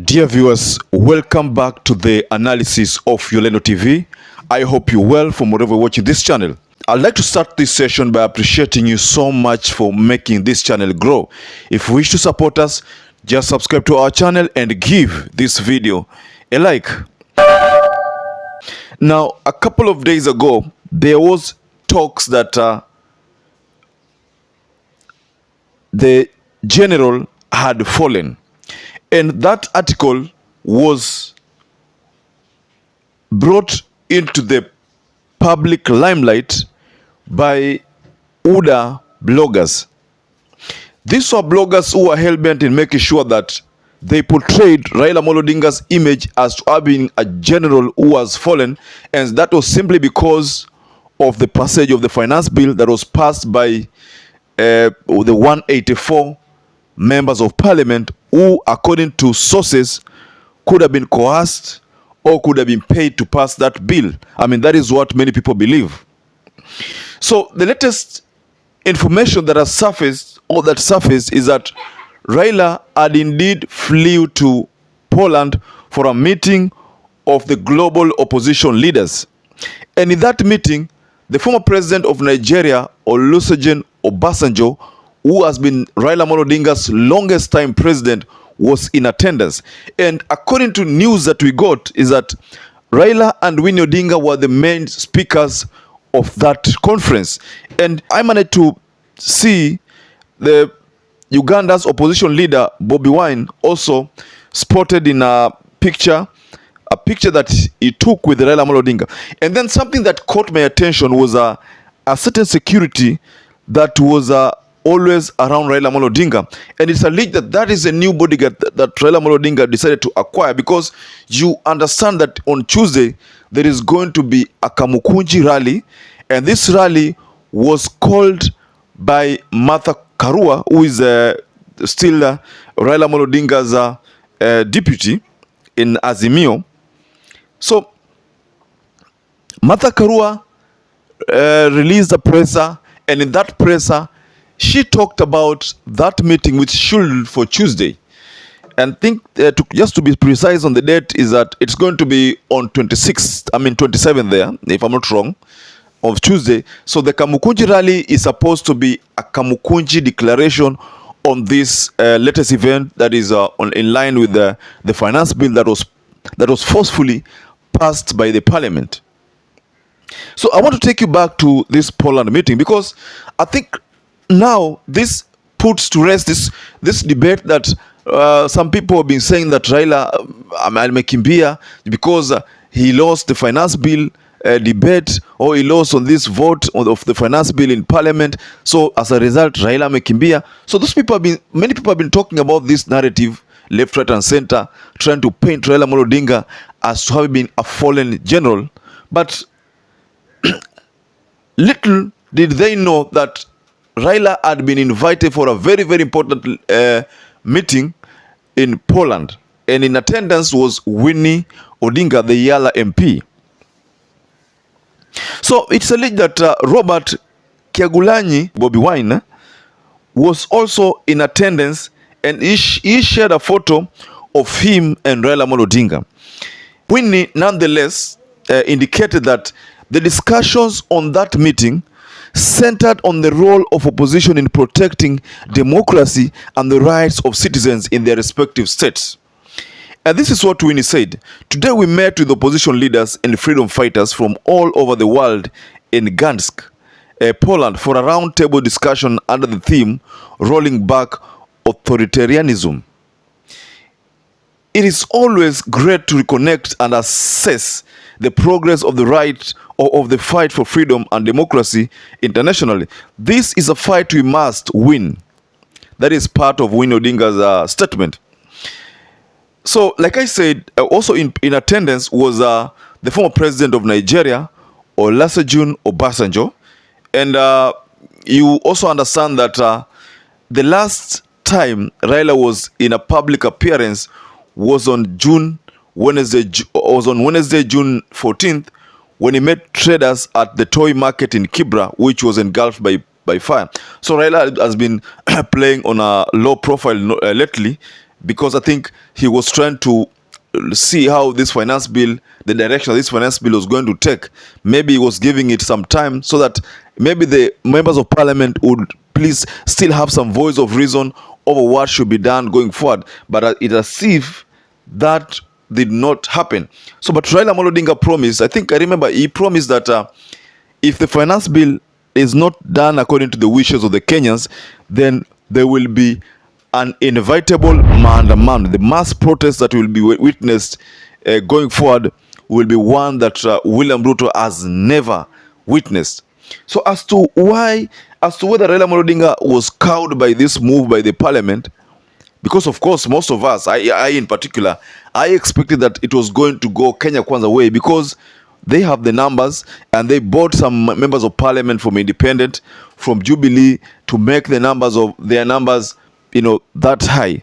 Dear viewers, welcome back to the analysis of YOLENO TV. I hope you're well from wherever you're watching this channel. I'd like to start this session by appreciating you so much for making this channel grow. If you wish to support us, just subscribe to our channel and give this video a like. Now, a couple of days ago, there was talks that the general had fallen. And that article was brought into the public limelight by UDA bloggers. These were bloggers who were hell-bent in making sure that they portrayed Raila Amolo Odinga's image as to having a general who was fallen, and that was simply because of the passage of the finance bill that was passed by the 184 members of parliament who, according to sources, could have been coerced or could have been paid to pass that bill. I mean, that is what many people believe. So the latest information that has surfaced, or that surfaced, is that Raila had indeed flew to Poland for a meeting of the global opposition leaders. And in that meeting, the former president of Nigeria, Olusegun Obasanjo, who has been Raila Amolo Odinga's longest time president, was in attendance. And according to news that we got, is that Raila and Winnie Odinga were the main speakers of that conference. And I managed to see the Uganda's opposition leader, Bobi Wine, also spotted in a picture that he took with Raila Amolo Odinga. And then something that caught my attention was a certain security that was always around Raila Amolo Odinga, and it's alleged that that is a new bodyguard that Raila Amolo Odinga decided to acquire, because you understand that on Tuesday there is going to be a Kamukunji rally, and this rally was called by Martha Karua, who is still Raila Amolo Odinga's deputy in Azimio. So Martha Karua released a presser, and in that presser she talked about that meeting which scheduled for Tuesday. And think just to be precise on the date, is that it's going to be on 27th there, if I'm not wrong, of Tuesday. So the Kamukunji rally is supposed to be a Kamukunji declaration on this latest event that is in line with the finance bill that was forcefully passed by the parliament. So I want to take you back to this Poland meeting, because I think now this puts to rest this debate that some people have been saying that Raila amekimbia because he lost the finance bill debate, or he lost on this vote of the finance bill in parliament. So as a result, Raila amekimbia. So many people have been talking about this narrative, left, right, and center, trying to paint Raila Amolo Odinga as to have been a fallen general. But little did they know that Raila had been invited for a very, very important meeting in Poland, and in attendance was Winnie Odinga, the YOLENO MP. So it's alleged that Robert Kyagulanyi Bobi Wine was also in attendance, and he shared a photo of him and Raila Amolo Odinga. Winnie nonetheless indicated that the discussions on that meeting centered on the role of opposition in protecting democracy and the rights of citizens in their respective states. And this is what Winnie said. Today we met with opposition leaders and freedom fighters from all over the world in Gdańsk, Poland, for a roundtable discussion under the theme Rolling Back Authoritarianism. It is always great to reconnect and assess the progress of the right or of the fight for freedom and democracy internationally. This is a fight we must win. That is part of Winnie Odinga's statement. So, like I said, also in attendance was the former president of Nigeria, Olusegun Obasanjo. And you also understand that the last time Raila was in a public appearance was on Wednesday, June 14th, when he met traders at the toy market in Kibra, which was engulfed by fire. So Raila has been playing on a low profile lately, because I think he was trying to see how this finance bill, the direction this finance bill was going to take. Maybe he was giving it some time so that maybe the members of parliament would please still have some voice of reason over what should be done going forward. But it as if that did not happen. So, but Raila Amolo Odinga promised, I remember he promised that if the finance bill is not done according to the wishes of the Kenyans, then there will be an inevitable maandamano. The mass protest that will be witnessed going forward will be one that William Ruto has never witnessed. So as to whether Raila Amolo Odinga was cowed by this move by the parliament, because of course most of us, I in particular, I expected that it was going to go Kenya Kwanza way, because they have the numbers and they bought some members of parliament from Independent, from Jubilee, to make the numbers of their numbers, that high.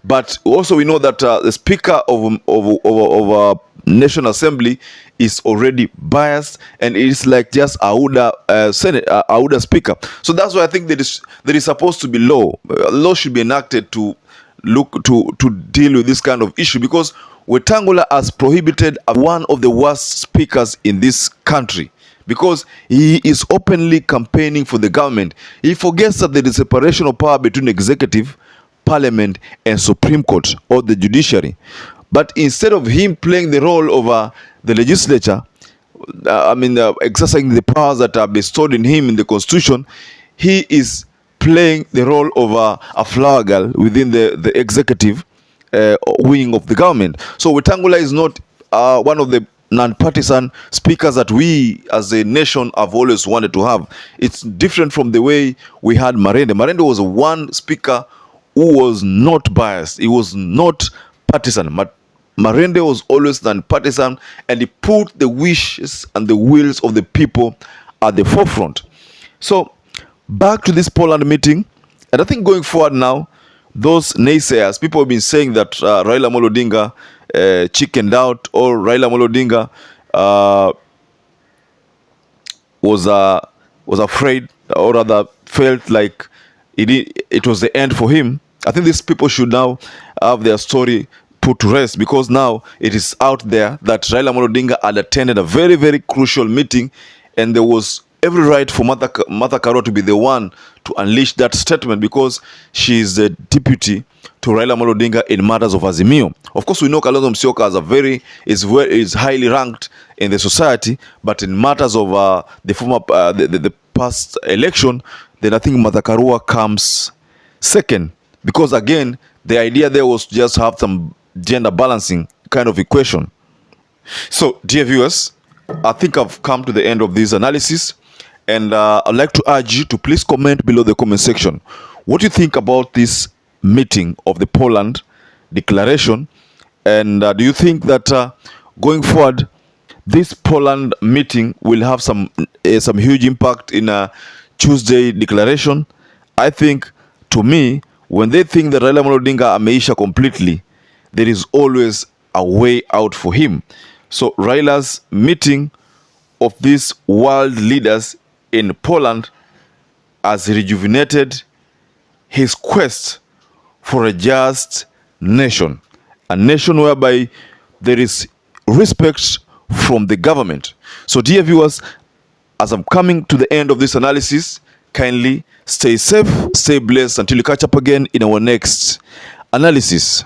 But also we know that the speaker of National Assembly is already biased, and it is like just Auda speaker. So that's why I think there is supposed to be law. Law should be enacted to deal with this kind of issue, because Wetangula has prohibited one of the worst speakers in this country, because he is openly campaigning for the government. He forgets that there is separation of power between executive, parliament, and Supreme Court, or the judiciary. But instead of him playing the role of the legislature, exercising the powers that are bestowed in him in the constitution, he is playing the role of a flower girl within the executive wing of the government. So Wetangula is not one of the non-partisan speakers that we as a nation have always wanted to have. It's different from the way we had Marende. Marende was one speaker who was not biased. He was not partisan. Marende was always non-partisan, and he put the wishes and the wills of the people at the forefront. So back to this Poland meeting, and I think going forward now, those naysayers, people have been saying that Raila Amolo Odinga chickened out, or Raila Amolo Odinga was afraid, or rather felt like it was the end for him. I think these people should now have their story put to rest, because now it is out there that Raila Amolo Odinga had attended a very, very crucial meeting, and there was every right for Martha Karua to be the one to unleash that statement, because she is the deputy to Raila Amolo Odinga in matters of Azimio. Of course, we know Kalonzo Musyoka is highly ranked in the society, but in matters of the past election, then I think Martha Karua comes second, because again, the idea there was to just have some gender balancing kind of equation. So, dear viewers, I think I've come to the end of this analysis, and I'd like to urge you to please comment below the comment section. What do you think about this meeting of the Poland declaration? And do you think that going forward, this Poland meeting will have some huge impact in a Tuesday declaration? I think, to me, when they think that Raila Amolo Odinga ameisha completely, there is always a way out for him. So Raila's meeting of these world leaders in Poland has rejuvenated his quest for a just nation, a nation whereby there is respect from the government. So dear viewers, as I'm coming to the end of this analysis, kindly stay safe, stay blessed until you catch up again in our next analysis.